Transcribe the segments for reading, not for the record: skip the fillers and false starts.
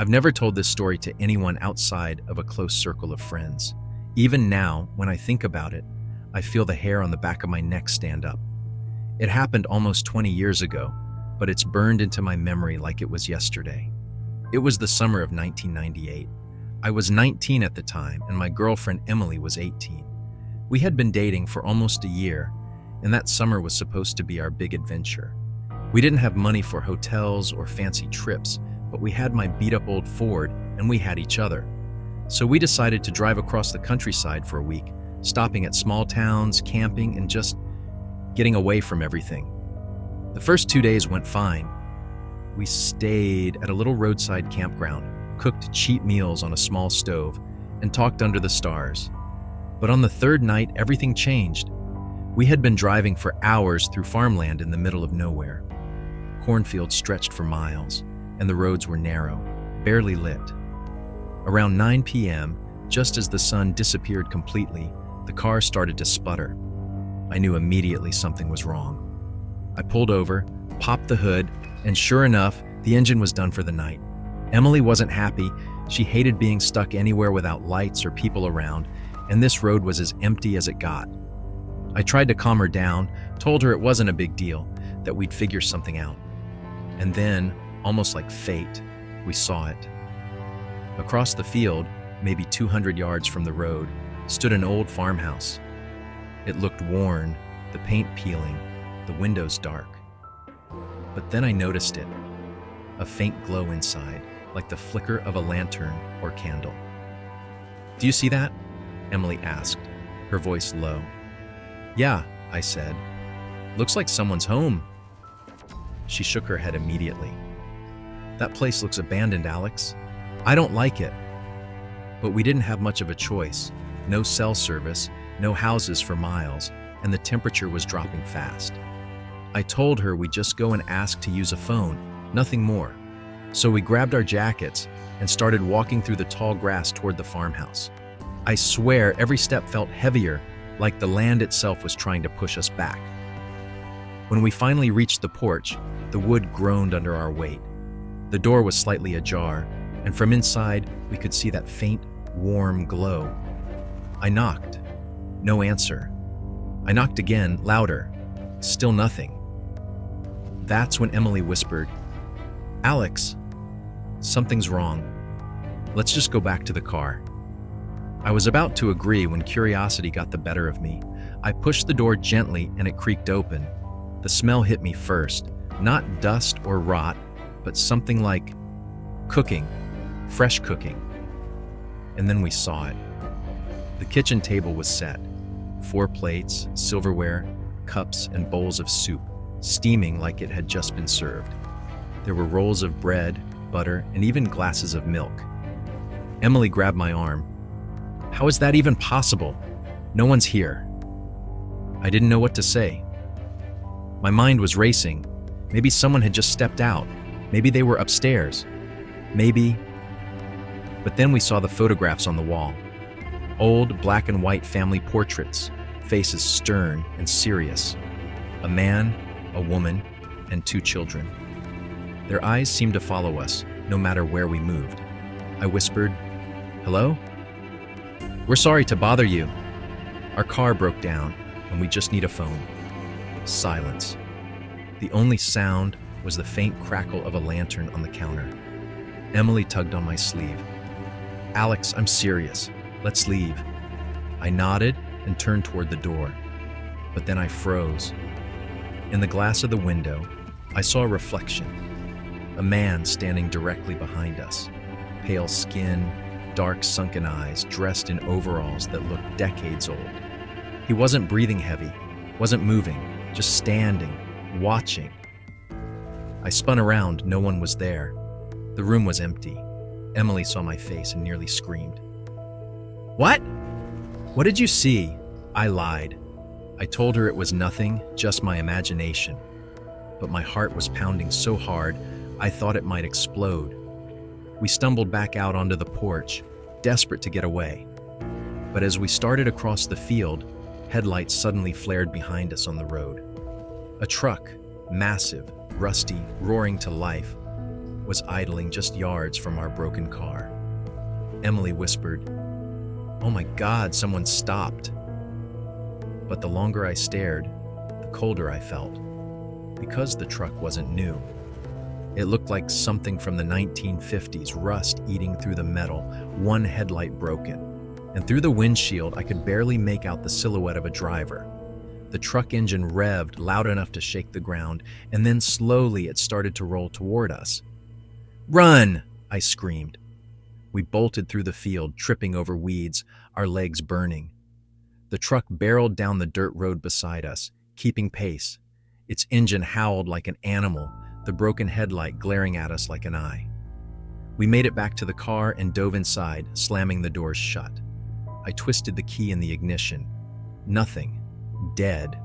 I've never told this story to anyone outside of a close circle of friends. Even now, when I think about it, I feel the hair on the back of my neck stand up. It happened almost 20 years ago, but it's burned into my memory like it was yesterday. It was the summer of 1998. I was 19 at the time, and my girlfriend Emily was 18. We had been dating for almost a year, and that summer was supposed to be our big adventure. We didn't have money for hotels or fancy trips, but we had my beat-up old Ford, and we had each other. So we decided to drive across the countryside for a week, stopping at small towns, camping, and just getting away from everything. The first 2 days went fine. We stayed at a little roadside campground, cooked cheap meals on a small stove, and talked under the stars. But on the third night, everything changed. We had been driving for hours through farmland in the middle of nowhere. Cornfields stretched for miles, and the roads were narrow, barely lit. Around 9 p.m., just as the sun disappeared completely, the car started to sputter. I knew immediately something was wrong. I pulled over, popped the hood, and sure enough, the engine was done for the night. Emily wasn't happy. She hated being stuck anywhere without lights or people around, and this road was as empty as it got. I tried to calm her down, told her it wasn't a big deal, that we'd figure something out. And then, almost like fate, we saw it. Across the field, maybe 200 yards from the road, stood an old farmhouse. It looked worn, the paint peeling, the windows dark. But then I noticed it, a faint glow inside, like the flicker of a lantern or candle. "Do you see that?" Emily asked, her voice low. "Yeah," I said. "Looks like someone's home." She shook her head immediately. "That place looks abandoned, Alex. I don't like it." But we didn't have much of a choice. No cell service, no houses for miles, and the temperature was dropping fast. I told her we'd just go and ask to use a phone, nothing more. So we grabbed our jackets and started walking through the tall grass toward the farmhouse. I swear every step felt heavier, like the land itself was trying to push us back. When we finally reached the porch, the wood groaned under our weight. The door was slightly ajar, and from inside, we could see that faint, warm glow. I knocked. No answer. I knocked again, louder. Still nothing. That's when Emily whispered, "Alex, something's wrong. Let's just go back to the car." I was about to agree when curiosity got the better of me. I pushed the door gently and it creaked open. The smell hit me first, not dust or rot, but something like cooking, fresh cooking. And then we saw it. The kitchen table was set. 4 plates, silverware, cups, and bowls of soup, steaming like it had just been served. There were rolls of bread, butter, and even glasses of milk. Emily grabbed my arm. "How is that even possible? No one's here." I didn't know what to say. My mind was racing. Maybe someone had just stepped out. Maybe they were upstairs. Maybe. But then we saw the photographs on the wall. Old black and white family portraits, faces stern and serious. A man, a woman, and 2 children. Their eyes seemed to follow us, no matter where we moved. I whispered, "Hello? We're sorry to bother you. Our car broke down, and we just need a phone." Silence. The only sound was the faint crackle of a lantern on the counter. Emily tugged on my sleeve. "Alex, I'm serious. Let's leave." I nodded and turned toward the door. But then I froze. In the glass of the window, I saw a reflection. A man standing directly behind us. Pale skin, dark sunken eyes, dressed in overalls that looked decades old. He wasn't breathing heavy, wasn't moving, just standing, watching. I spun around, no one was there. The room was empty. Emily saw my face and nearly screamed. "What? What did you see?" I lied. I told her it was nothing, just my imagination. But my heart was pounding so hard, I thought it might explode. We stumbled back out onto the porch, desperate to get away. But as we started across the field, headlights suddenly flared behind us on the road. A truck, massive, rusty, roaring to life, was idling just yards from our broken car. Emily whispered, "Oh my God, someone stopped." But the longer I stared, the colder I felt, because the truck wasn't new. It looked like something from the 1950s, rust eating through the metal, one headlight broken. And through the windshield, I could barely make out the silhouette of a driver. The truck engine revved loud enough to shake the ground, and then slowly it started to roll toward us. "Run!" I screamed. We bolted through the field, tripping over weeds, our legs burning. The truck barreled down the dirt road beside us, keeping pace. Its engine howled like an animal, the broken headlight glaring at us like an eye. We made it back to the car and dove inside, slamming the doors shut. I twisted the key in the ignition. Nothing. Dead.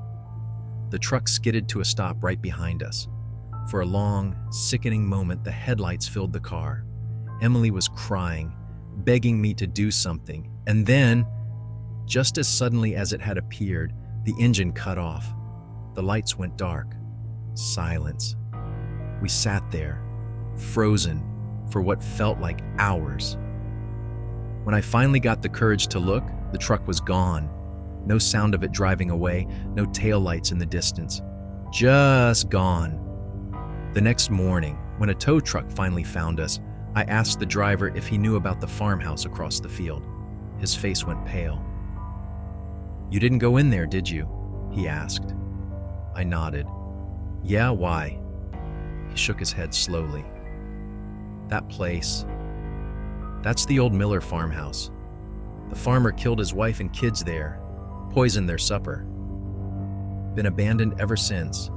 The truck skidded to a stop right behind us. For a long, sickening moment, the headlights filled the car. Emily was crying, begging me to do something, and then, just as suddenly as it had appeared, the engine cut off. The lights went dark. Silence. We sat there, frozen, for what felt like hours. When I finally got the courage to look, the truck was gone. No sound of it driving away, no taillights in the distance. Just gone. The next morning, when a tow truck finally found us, I asked the driver if he knew about the farmhouse across the field. His face went pale. "You didn't go in there, did you?" he asked. I nodded. "Yeah, why?" He shook his head slowly. "That place, that's the old Miller farmhouse. The farmer killed his wife and kids there, poisoned their supper. Been abandoned ever since.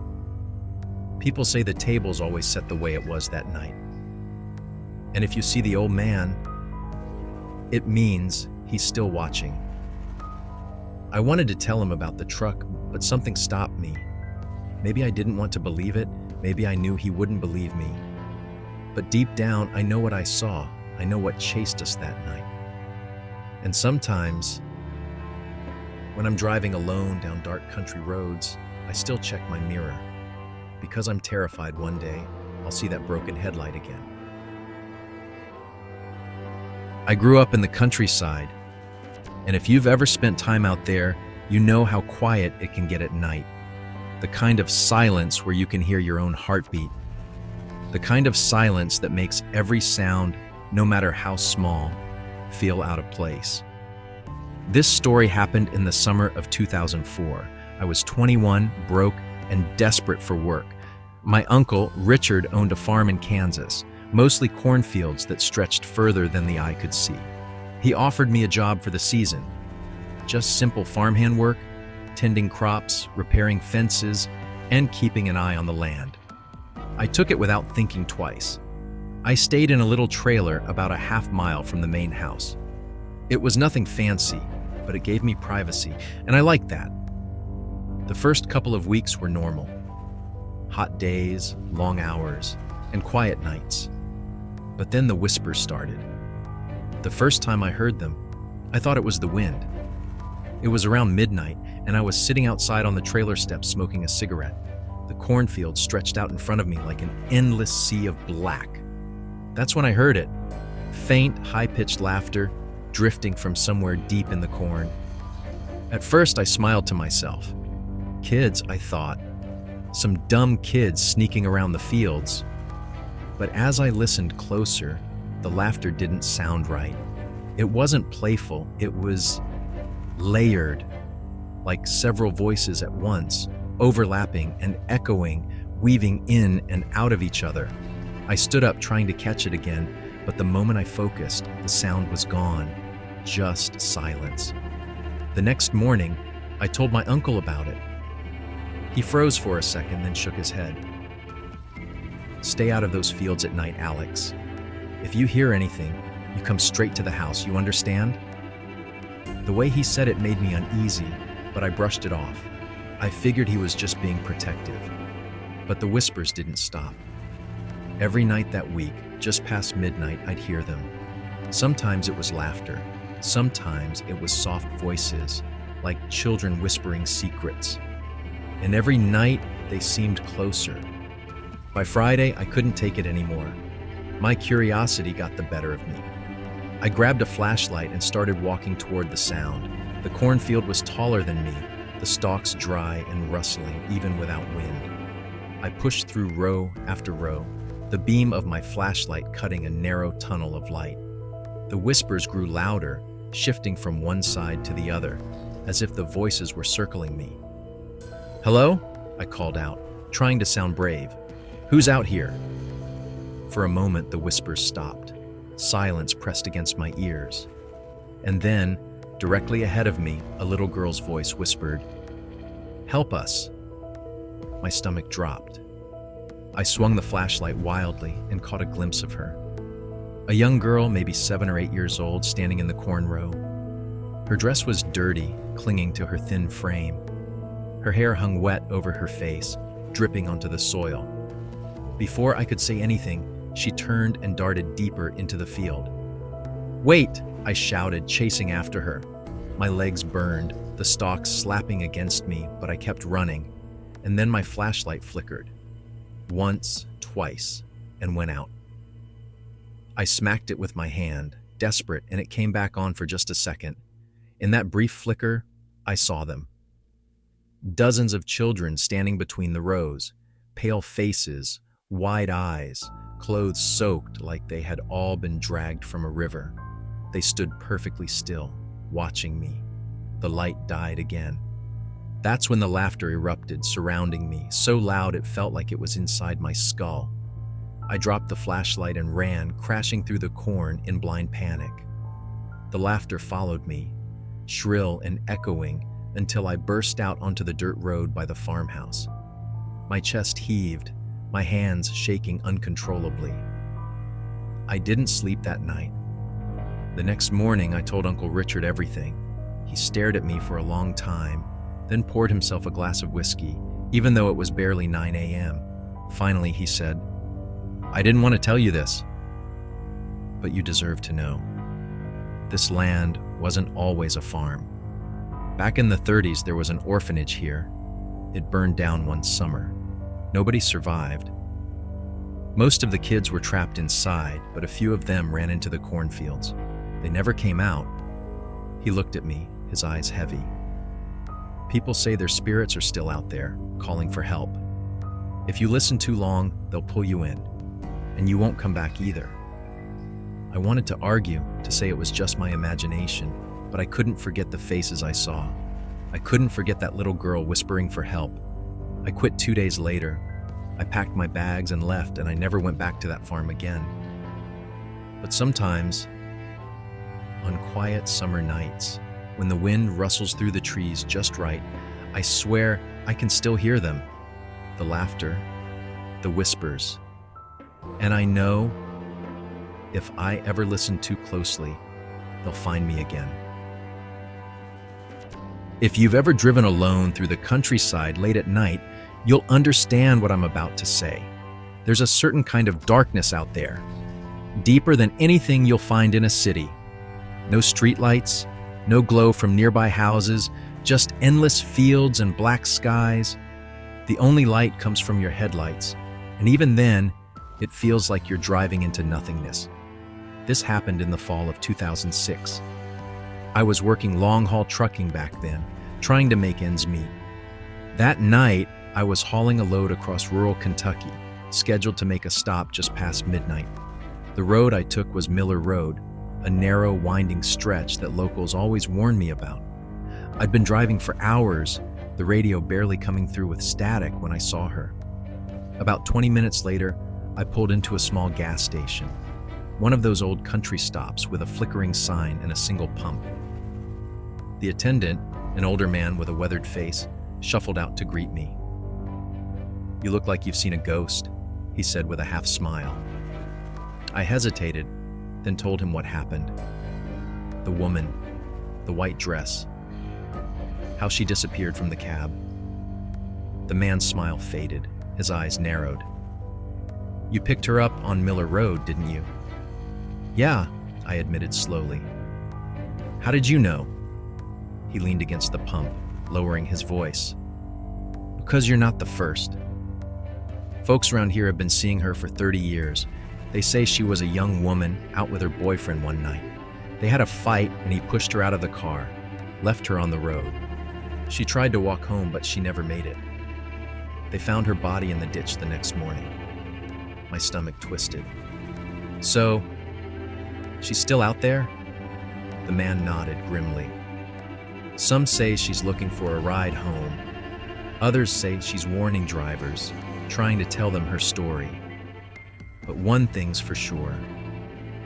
People say the tables always set the way it was that night. And if you see the old man, it means he's still watching." I wanted to tell him about the truck, but something stopped me. Maybe I didn't want to believe it, maybe I knew he wouldn't believe me. But deep down, I know what I saw. I know what chased us that night. And sometimes, when I'm driving alone down dark country roads, I still check my mirror, because I'm terrified one day I'll see that broken headlight again. I grew up in the countryside, and if you've ever spent time out there, you know how quiet it can get at night. The kind of silence where you can hear your own heartbeat. The kind of silence that makes every sound, no matter how small, feel out of place. This story happened in the summer of 2004. I was 21, broke, and desperate for work. My uncle, Richard, owned a farm in Kansas, mostly cornfields that stretched further than the eye could see. He offered me a job for the season. Just simple farmhand work, tending crops, repairing fences, and keeping an eye on the land. I took it without thinking twice. I stayed in a little trailer about a half-mile from the main house. It was nothing fancy, but it gave me privacy, and I liked that. The first couple of weeks were normal. Hot days, long hours, and quiet nights. But then the whispers started. The first time I heard them, I thought it was the wind. It was around midnight, and I was sitting outside on the trailer steps smoking a cigarette. The cornfield stretched out in front of me like an endless sea of black. That's when I heard it. Faint, high-pitched laughter drifting from somewhere deep in the corn. At first, I smiled to myself. Kids, I thought. Some dumb kids sneaking around the fields. But as I listened closer, the laughter didn't sound right. It wasn't playful, it was layered, like several voices at once, overlapping and echoing, weaving in and out of each other. I stood up trying to catch it again, but the moment I focused, the sound was gone. Just silence. The next morning, I told my uncle about it. He froze for a second, then shook his head. "Stay out of those fields at night, Alex. If you hear anything, you come straight to the house, you understand?" The way he said it made me uneasy, but I brushed it off. I figured he was just being protective. But the whispers didn't stop. Every night that week, just past midnight, I'd hear them. Sometimes it was laughter. Sometimes it was soft voices, like children whispering secrets. And every night, they seemed closer. By Friday, I couldn't take it anymore. My curiosity got the better of me. I grabbed a flashlight and started walking toward the sound. The cornfield was taller than me, the stalks dry and rustling even without wind. I pushed through row after row, the beam of my flashlight cutting a narrow tunnel of light. The whispers grew louder, shifting from one side to the other, as if the voices were circling me. "Hello?" I called out, trying to sound brave. "Who's out here?" For a moment, the whispers stopped. Silence pressed against my ears. And then, directly ahead of me, a little girl's voice whispered, "Help us." My stomach dropped. I swung the flashlight wildly and caught a glimpse of her. A young girl, maybe 7 or 8 years old, standing in the corn row. Her dress was dirty, clinging to her thin frame. Her hair hung wet over her face, dripping onto the soil. Before I could say anything, she turned and darted deeper into the field. "Wait!" I shouted, chasing after her. My legs burned, the stalks slapping against me, but I kept running. And then my flashlight flickered. Once, twice, and went out. I smacked it with my hand, desperate, and it came back on for just a second. In that brief flicker, I saw them. Dozens of children standing between the rows, pale faces, wide eyes, clothes soaked like they had all been dragged from a river. They stood perfectly still, watching me. The light died again. That's when the laughter erupted, surrounding me, so loud it felt like it was inside my skull. I dropped the flashlight and ran, crashing through the corn in blind panic. The laughter followed me, shrill and echoing, until I burst out onto the dirt road by the farmhouse. My chest heaved, my hands shaking uncontrollably. I didn't sleep that night. The next morning, I told Uncle Richard everything. He stared at me for a long time, then poured himself a glass of whiskey, even though it was barely 9 a.m. Finally, he said, "I didn't want to tell you this, but you deserve to know. This land wasn't always a farm. Back in the 30s, there was an orphanage here. It burned down one summer. Nobody survived. Most of the kids were trapped inside, but a few of them ran into the cornfields. They never came out." He looked at me, his eyes heavy. "People say their spirits are still out there, calling for help. If you listen too long, they'll pull you in, and you won't come back either." I wanted to argue, to say it was just my imagination, but I couldn't forget the faces I saw. I couldn't forget that little girl whispering for help. I quit 2 days later. I packed my bags and left, and I never went back to that farm again. But sometimes, on quiet summer nights, when the wind rustles through the trees just right, I swear I can still hear them. The laughter, the whispers. And I know if I ever listen too closely, they'll find me again. If you've ever driven alone through the countryside late at night, you'll understand what I'm about to say. There's a certain kind of darkness out there, deeper than anything you'll find in a city. No streetlights, no glow from nearby houses, just endless fields and black skies. The only light comes from your headlights, and even then, it feels like you're driving into nothingness. This happened in the fall of 2006. I was working long-haul trucking back then, trying to make ends meet. That night, I was hauling a load across rural Kentucky, scheduled to make a stop just past midnight. The road I took was Miller Road, a narrow, winding stretch that locals always warned me about. I'd been driving for hours, the radio barely coming through with static when I saw her. About 20 minutes later, I pulled into a small gas station, one of those old country stops with a flickering sign and a single pump. The attendant, an older man with a weathered face, shuffled out to greet me. "You look like you've seen a ghost," he said with a half smile. I hesitated, then told him what happened. The woman, the white dress, how she disappeared from the cab. The man's smile faded, his eyes narrowed. "You picked her up on Miller Road, didn't you?" "Yeah," I admitted slowly. "How did you know?" He leaned against the pump, lowering his voice. "Because you're not the first. Folks around here have been seeing her for 30 years. They say she was a young woman out with her boyfriend one night. They had a fight and he pushed her out of the car, left her on the road. She tried to walk home, but she never made it. They found her body in the ditch the next morning. My stomach twisted. So, she's still out there? The man nodded grimly. Some say she's looking for a ride home. Others say she's warning drivers, trying to tell them her story. But one thing's for sure.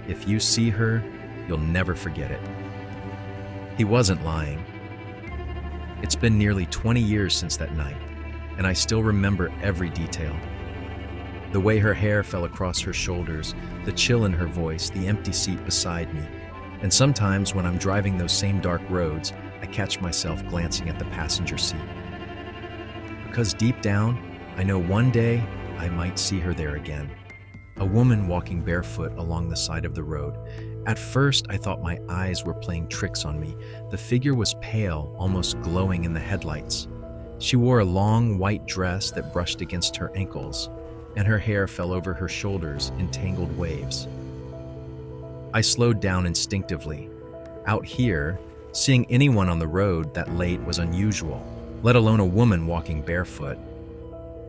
If you see her, you'll never forget it. He wasn't lying. It's been nearly 20 years since that night, and I still remember every detail. The way her hair fell across her shoulders, the chill in her voice, the empty seat beside me. And sometimes when I'm driving those same dark roads, I catch myself glancing at the passenger seat. Because deep down, I know one day I might see her there again. A woman walking barefoot along the side of the road. At first, I thought my eyes were playing tricks on me. The figure was pale, almost glowing in the headlights. She wore a long white dress that brushed against her ankles, and her hair fell over her shoulders in tangled waves. I slowed down instinctively. Out here, seeing anyone on the road that late was unusual, let alone a woman walking barefoot.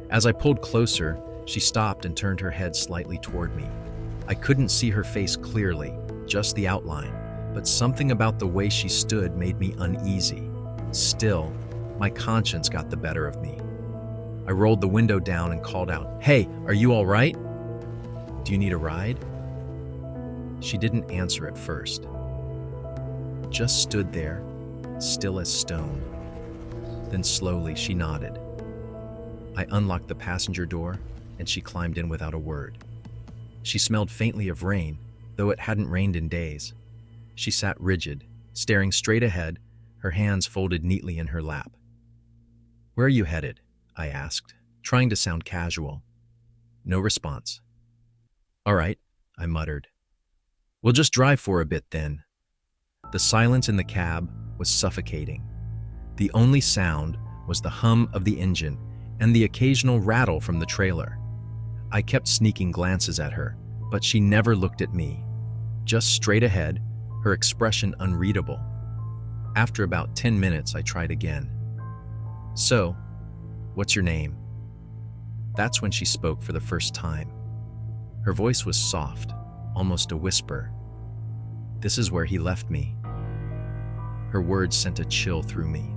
As I pulled closer, she stopped and turned her head slightly toward me. I couldn't see her face clearly, just the outline, but something about the way she stood made me uneasy. Still, my conscience got the better of me. I rolled the window down and called out, "Hey, are you all right? Do you need a ride?" She didn't answer at first. Just stood there, still as stone. Then slowly she nodded. I unlocked the passenger door, and she climbed in without a word. She smelled faintly of rain, though it hadn't rained in days. She sat rigid, staring straight ahead, her hands folded neatly in her lap. "Where are you headed?" I asked, trying to sound casual. No response. "All right," I muttered. "We'll just drive for a bit then." The silence in the cab was suffocating. The only sound was the hum of the engine and the occasional rattle from the trailer. I kept sneaking glances at her, but she never looked at me. Just straight ahead, her expression unreadable. After about 10 minutes, I tried again. "So, what's your name?" That's when she spoke for the first time. Her voice was soft, almost a whisper. "This is where he left me." Her words sent a chill through me.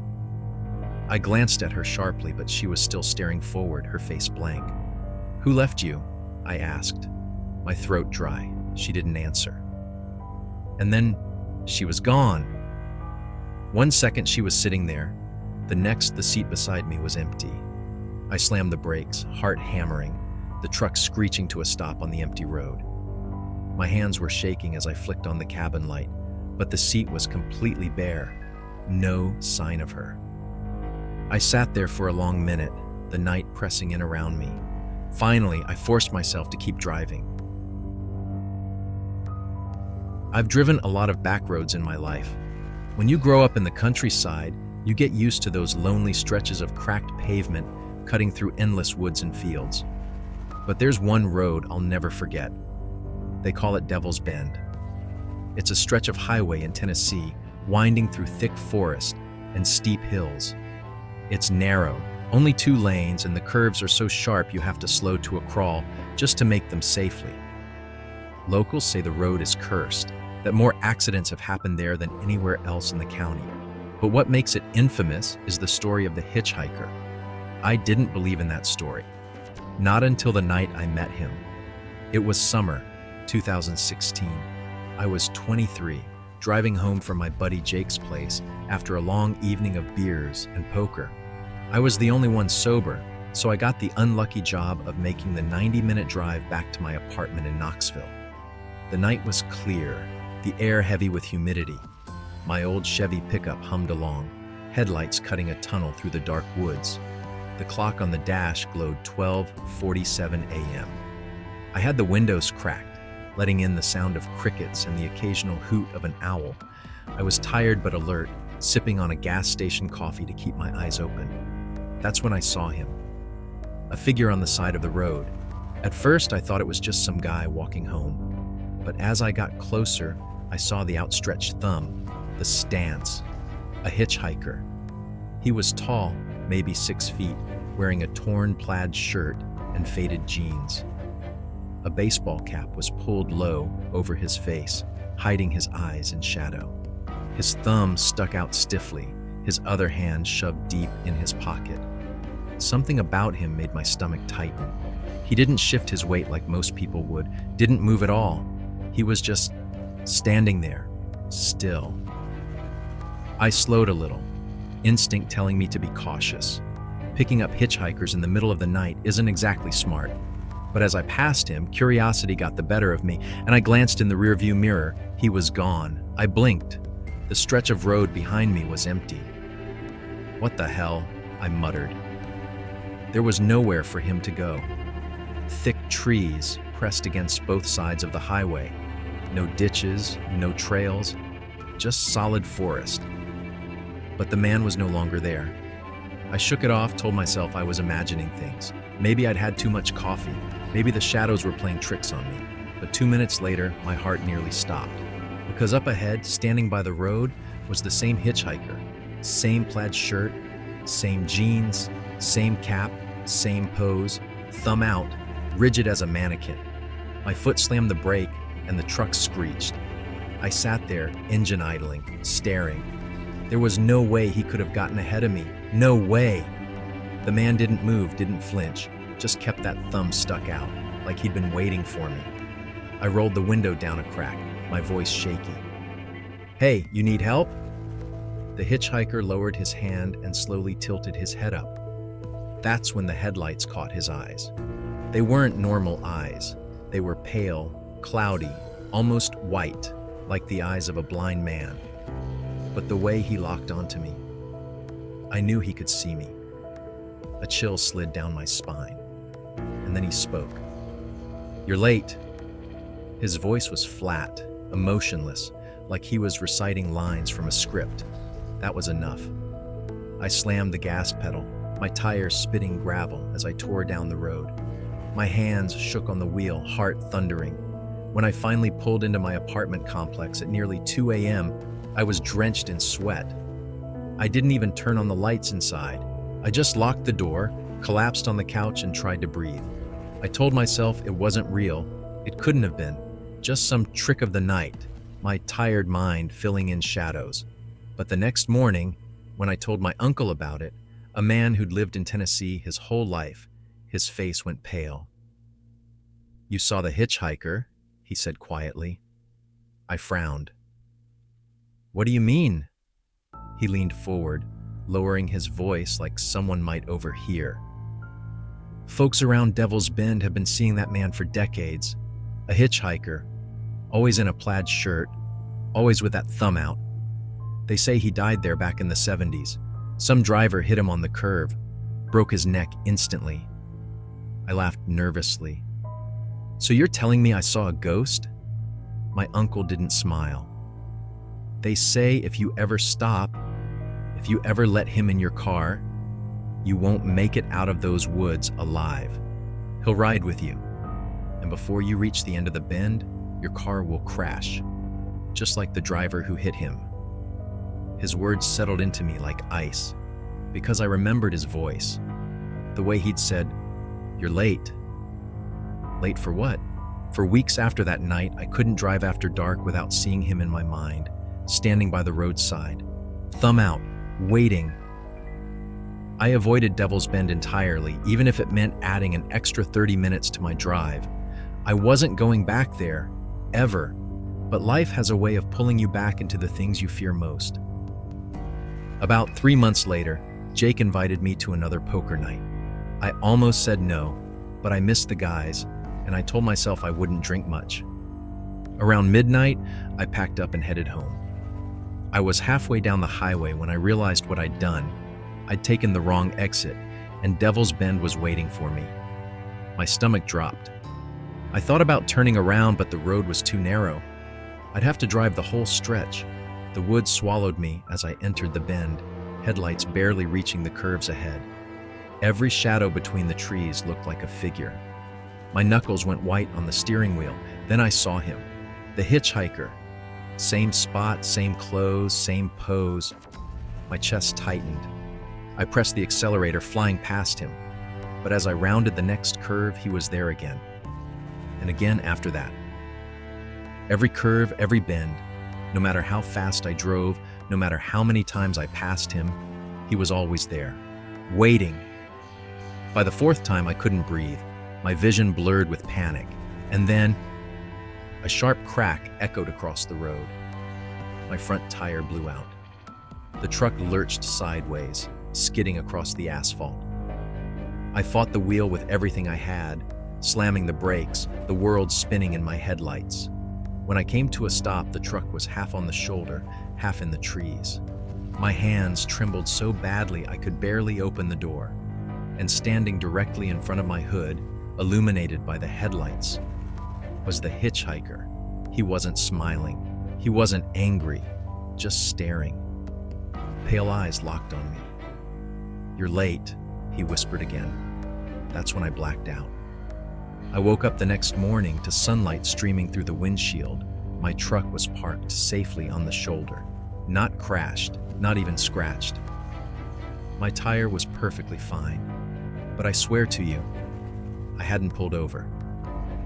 I glanced at her sharply, but she was still staring forward, her face blank. "Who left you?" I asked, my throat dry. She didn't answer. And then she was gone. One second she was sitting there. The next, the seat beside me was empty. I slammed the brakes, heart hammering, the truck screeching to a stop on the empty road. My hands were shaking as I flicked on the cabin light, but the seat was completely bare. No sign of her. I sat there for a long minute, the night pressing in around me. Finally, I forced myself to keep driving. I've driven a lot of back roads in my life. When you grow up in the countryside, you get used to those lonely stretches of cracked pavement cutting through endless woods and fields. But there's one road I'll never forget. They call it Devil's Bend. It's a stretch of highway in Tennessee, winding through thick forest and steep hills. It's narrow, only 2 lanes, and the curves are so sharp you have to slow to a crawl just to make them safely. Locals say the road is cursed, that more accidents have happened there than anywhere else in the county. But what makes it infamous is the story of the hitchhiker. I didn't believe in that story. Not until the night I met him. It was summer, 2016. I was 23, driving home from my buddy Jake's place after a long evening of beers and poker. I was the only one sober, so I got the unlucky job of making the 90-minute drive back to my apartment in Knoxville. The night was clear, the air heavy with humidity. My old Chevy pickup hummed along, headlights cutting a tunnel through the dark woods. The clock on the dash glowed 12:47 a.m. I had the windows cracked, letting in the sound of crickets and the occasional hoot of an owl. I was tired but alert, sipping on a gas station coffee to keep my eyes open. That's when I saw him. A figure on the side of the road, At first, I thought it was just some guy walking home. But as I got closer, I saw the outstretched thumb, the stance, a hitchhiker. He was tall, maybe 6 feet, wearing a torn plaid shirt and faded jeans. A baseball cap was pulled low over his face, hiding his eyes in shadow. His thumb stuck out stiffly, his other hand shoved deep in his pocket. Something about him made my stomach tighten. He didn't shift his weight like most people would, didn't move at all. He was just standing there, still. I slowed a little, instinct telling me to be cautious. Picking up hitchhikers in the middle of the night isn't exactly smart. But as I passed him, curiosity got the better of me, and I glanced in the rearview mirror. He was gone. I blinked. The stretch of road behind me was empty. "What the hell?" I muttered. There was nowhere for him to go. Thick trees pressed against both sides of the highway. No ditches, no trails, just solid forest. But the man was no longer there. I shook it off, told myself I was imagining things. Maybe I'd had too much coffee. Maybe the shadows were playing tricks on me. But 2 minutes later, my heart nearly stopped. Because up ahead, standing by the road, was the same hitchhiker. Same plaid shirt, same jeans, same cap, same pose, thumb out, rigid as a mannequin. My foot slammed the brake, and the truck screeched. I sat there, engine idling, staring. There was no way he could have gotten ahead of me. No way! The man didn't move, didn't flinch, just kept that thumb stuck out, like he'd been waiting for me. I rolled the window down a crack, my voice shaky. "Hey, you need help?" The hitchhiker lowered his hand and slowly tilted his head up. That's when the headlights caught his eyes. They weren't normal eyes. They were pale, cloudy, almost white, like the eyes of a blind man. But the way he locked onto me, I knew he could see me. A chill slid down my spine. And then he spoke. "You're late." His voice was flat, emotionless, like he was reciting lines from a script. That was enough. I slammed the gas pedal, my tires spitting gravel as I tore down the road. My hands shook on the wheel, heart thundering. When I finally pulled into my apartment complex at nearly 2 a.m., I was drenched in sweat. I didn't even turn on the lights inside. I just locked the door, collapsed on the couch, and tried to breathe. I told myself it wasn't real. It couldn't have been. Just some trick of the night, my tired mind filling in shadows. But the next morning, when I told my uncle about it, a man who'd lived in Tennessee his whole life, his face went pale. "You saw the hitchhiker," he said quietly. I frowned. "What do you mean?" He leaned forward, lowering his voice like someone might overhear. "Folks around Devil's Bend have been seeing that man for decades. A hitchhiker, always in a plaid shirt, always with that thumb out. They say he died there back in the 70s. Some driver hit him on the curve, broke his neck instantly." I laughed nervously. "So you're telling me I saw a ghost?" My uncle didn't smile. "They say if you ever stop, if you ever let him in your car, you won't make it out of those woods alive. He'll ride with you. And before you reach the end of the bend, your car will crash, just like the driver who hit him." His words settled into me like ice, because I remembered his voice. The way he'd said, "You're late." Late for what? For weeks after that night, I couldn't drive after dark without seeing him in my mind, standing by the roadside, thumb out, waiting. I avoided Devil's Bend entirely, even if it meant adding an extra 30 minutes to my drive. I wasn't going back there, ever. But life has a way of pulling you back into the things you fear most. About 3 months later, Jake invited me to another poker night. I almost said no, but I missed the guys, and I told myself I wouldn't drink much. Around midnight, I packed up and headed home. I was halfway down the highway when I realized what I'd done. I'd taken the wrong exit, and Devil's Bend was waiting for me. My stomach dropped. I thought about turning around, but the road was too narrow. I'd have to drive the whole stretch. The woods swallowed me as I entered the bend, headlights barely reaching the curves ahead. Every shadow between the trees looked like a figure. My knuckles went white on the steering wheel. Then I saw him. The hitchhiker. Same spot, same clothes, same pose. My chest tightened. I pressed the accelerator, flying past him. But as I rounded the next curve, he was there again. And again after that. Every curve, every bend, no matter how fast I drove, no matter how many times I passed him, he was always there, waiting. By the fourth time, I couldn't breathe, my vision blurred with panic. And then, a sharp crack echoed across the road. My front tire blew out. The truck lurched sideways, skidding across the asphalt. I fought the wheel with everything I had, slamming the brakes, the world spinning in my headlights. When I came to a stop, the truck was half on the shoulder, half in the trees. My hands trembled so badly I could barely open the door. And standing directly in front of my hood, illuminated by the headlights, was the hitchhiker. He wasn't smiling. He wasn't angry, just staring. Pale eyes locked on me. "You're late," he whispered again. That's when I blacked out. I woke up the next morning to sunlight streaming through the windshield. My truck was parked safely on the shoulder, not crashed, not even scratched. My tire was perfectly fine, but I swear to you, I hadn't pulled over.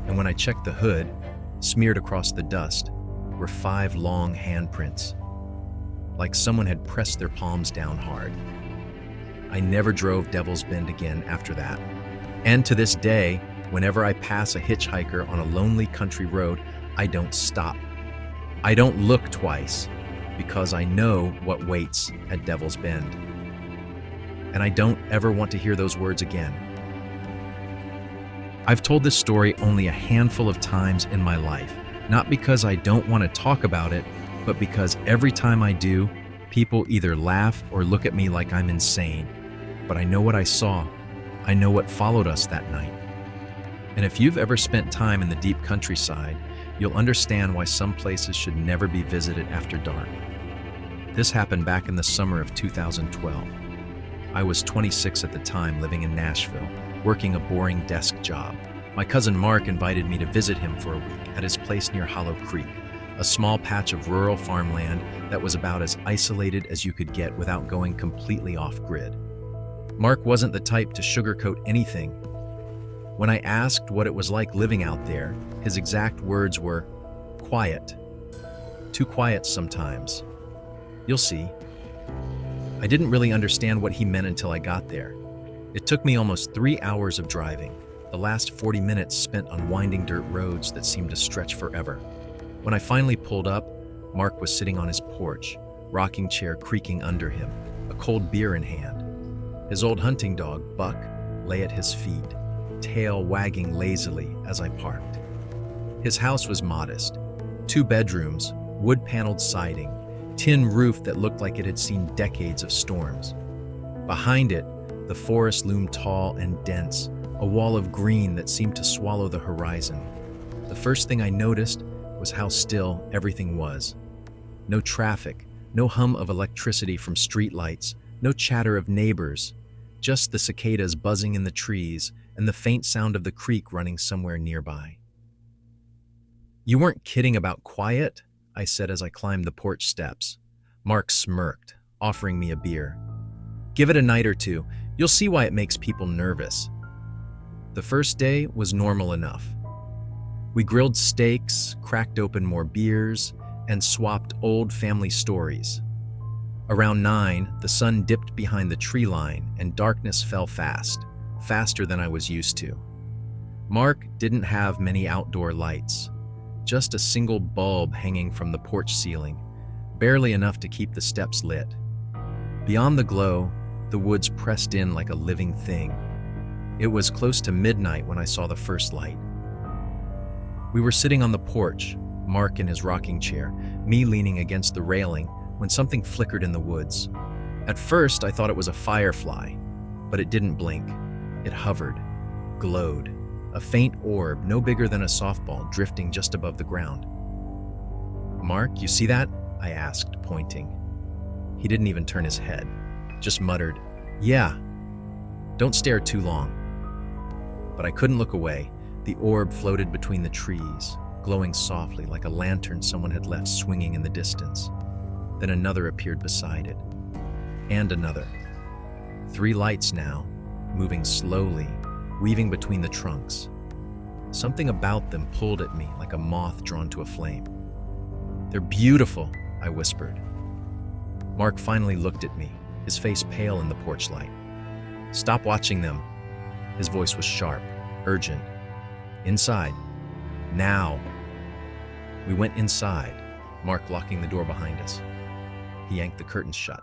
And when I checked the hood, smeared across the dust, were 5 long handprints, like someone had pressed their palms down hard. I never drove Devil's Bend again after that. And to this day, whenever I pass a hitchhiker on a lonely country road, I don't stop. I don't look twice, because I know what waits at Devil's Bend. And I don't ever want to hear those words again. I've told this story only a handful of times in my life, not because I don't want to talk about it, but because every time I do, people either laugh or look at me like I'm insane. But I know what I saw. I know what followed us that night. And if you've ever spent time in the deep countryside, you'll understand why some places should never be visited after dark. This happened back in the summer of 2012. I was 26 at the time, living in Nashville, working a boring desk job. My cousin Mark invited me to visit him for a week at his place near Hollow Creek, a small patch of rural farmland that was about as isolated as you could get without going completely off-grid. Mark wasn't the type to sugarcoat anything. When I asked what it was like living out there, his exact words were, "Quiet. Too quiet sometimes. You'll see." I didn't really understand what he meant until I got there. It took me almost 3 hours of driving, the last 40 minutes spent on winding dirt roads that seemed to stretch forever. When I finally pulled up, Mark was sitting on his porch, rocking chair creaking under him, a cold beer in hand. His old hunting dog, Buck, lay at his feet, tail wagging lazily as I parked. His house was modest. 2 bedrooms, wood-paneled siding, tin roof that looked like it had seen decades of storms. Behind it, the forest loomed tall and dense, a wall of green that seemed to swallow the horizon. The first thing I noticed was how still everything was. No traffic, no hum of electricity from streetlights, no chatter of neighbors, just the cicadas buzzing in the trees and the faint sound of the creek running somewhere nearby. "You weren't kidding about quiet?" I said as I climbed the porch steps. Mark smirked, offering me a beer. "Give it a night or two. You'll see why it makes people nervous." The first day was normal enough. We grilled steaks, cracked open more beers, and swapped old family stories. Around 9, the sun dipped behind the tree line and darkness fell fast, faster than I was used to. Mark didn't have many outdoor lights, just a single bulb hanging from the porch ceiling, barely enough to keep the steps lit. Beyond the glow, the woods pressed in like a living thing. It was close to midnight when I saw the first light. We were sitting on the porch, Mark in his rocking chair, me leaning against the railing, when something flickered in the woods. At first, I thought it was a firefly, but it didn't blink. It hovered, glowed, a faint orb no bigger than a softball drifting just above the ground. "Mark, you see that?" I asked, pointing. He didn't even turn his head, just muttered, "Yeah, don't stare too long." But I couldn't look away. The orb floated between the trees, glowing softly like a lantern someone had left swinging in the distance. Then another appeared beside it. And another. 3 lights now, moving slowly, weaving between the trunks. Something about them pulled at me like a moth drawn to a flame. "They're beautiful," I whispered. Mark finally looked at me, his face pale in the porch light. "Stop watching them." His voice was sharp, urgent. "Inside. Now." We went inside, Mark locking the door behind us. He yanked the curtains shut.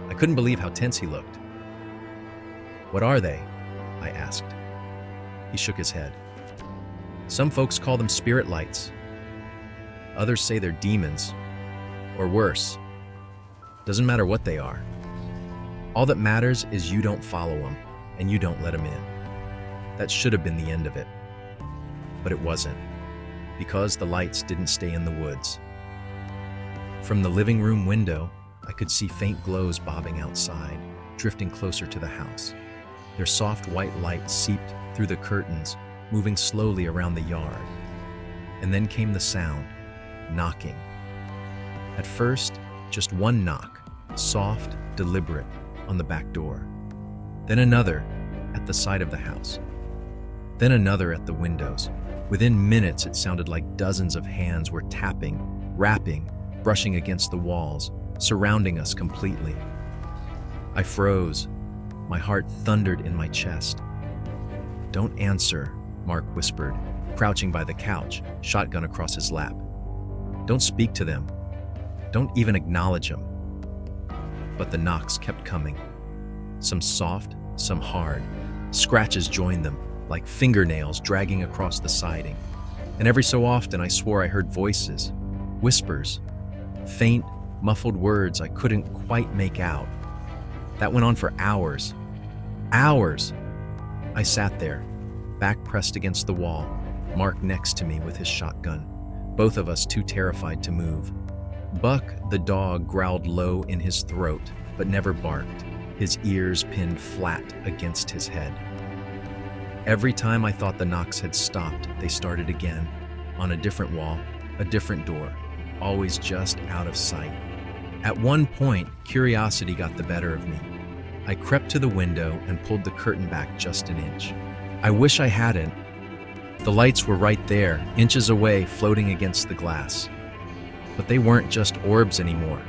I couldn't believe how tense he looked. "What are they?" I asked. He shook his head. "Some folks call them spirit lights. Others say they're demons, or worse. Doesn't matter what they are. All that matters is you don't follow them, and you don't let them in." That should have been the end of it. But it wasn't, because the lights didn't stay in the woods. From the living room window, I could see faint glows bobbing outside, drifting closer to the house. Their soft white light seeped through the curtains, moving slowly around the yard. And then came the sound, knocking. At first, just one knock, soft, deliberate, on the back door. Then another at the side of the house. Then another at the windows. Within minutes, it sounded like dozens of hands were tapping, rapping, brushing against the walls, surrounding us completely. I froze. My heart thundered in my chest. "Don't answer," Mark whispered, crouching by the couch, shotgun across his lap. "Don't speak to them. Don't even acknowledge them." But the knocks kept coming. Some soft, some hard. Scratches joined them, like fingernails dragging across the siding. And every so often I swore I heard voices, whispers, faint, muffled words I couldn't quite make out. That went on for hours. Hours! I sat there, back pressed against the wall, Mark next to me with his shotgun, both of us too terrified to move. Buck, the dog, growled low in his throat, but never barked, his ears pinned flat against his head. Every time I thought the knocks had stopped, they started again, on a different wall, a different door, always just out of sight. At one point, curiosity got the better of me. I crept to the window and pulled the curtain back just an inch. I wish I hadn't. The lights were right there, inches away, floating against the glass. But they weren't just orbs anymore.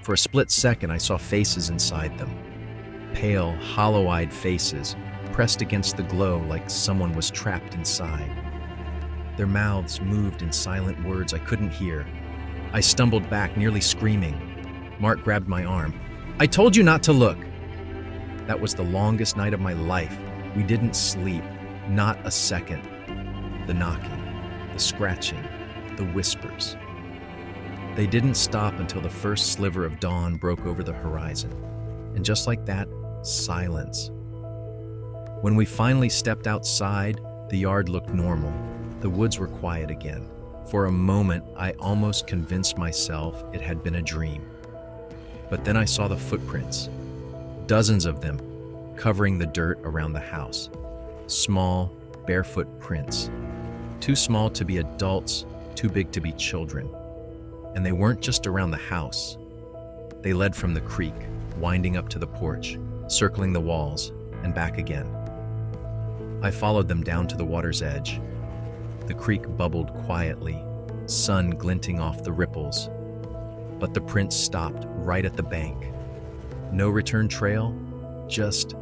For a split second, I saw faces inside them. Pale, hollow-eyed faces, pressed against the glow like someone was trapped inside. Their mouths moved in silent words I couldn't hear. I stumbled back, nearly screaming. Mark grabbed my arm. "I told you not to look!" That was the longest night of my life. We didn't sleep, not a second. The knocking, the scratching, the whispers. They didn't stop until the first sliver of dawn broke over the horizon. And just like that, silence. When we finally stepped outside, the yard looked normal. The woods were quiet again. For a moment, I almost convinced myself it had been a dream. But then I saw the footprints. Dozens of them, covering the dirt around the house. Small, barefoot prints. Too small to be adults, too big to be children. And they weren't just around the house. They led from the creek, winding up to the porch, circling the walls, and back again. I followed them down to the water's edge. The creek bubbled quietly, sun glinting off the ripples. But the prints stopped right at the bank. No return trail, just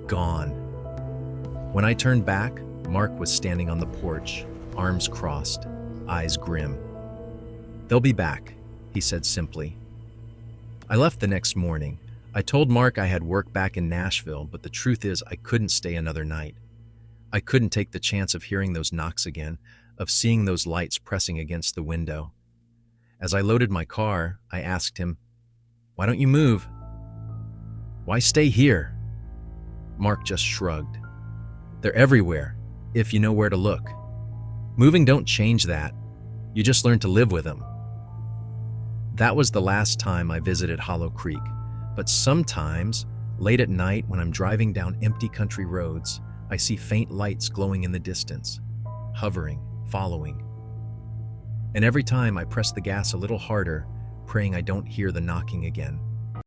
gone. When I turned back, Mark was standing on the porch, arms crossed, eyes grim. "They'll be back," he said simply. I left the next morning. I told Mark I had work back in Nashville, but the truth is I couldn't stay another night. I couldn't take the chance of hearing those knocks again, of seeing those lights pressing against the window. As I loaded my car, I asked him, "Why don't you move? Why stay here?" Mark just shrugged. "They're everywhere, if you know where to look. Moving don't change that. You just learn to live with them." That was the last time I visited Hollow Creek, but sometimes, late at night when I'm driving down empty country roads, I see faint lights glowing in the distance, hovering, following. And every time I press the gas a little harder, praying I don't hear the knocking again.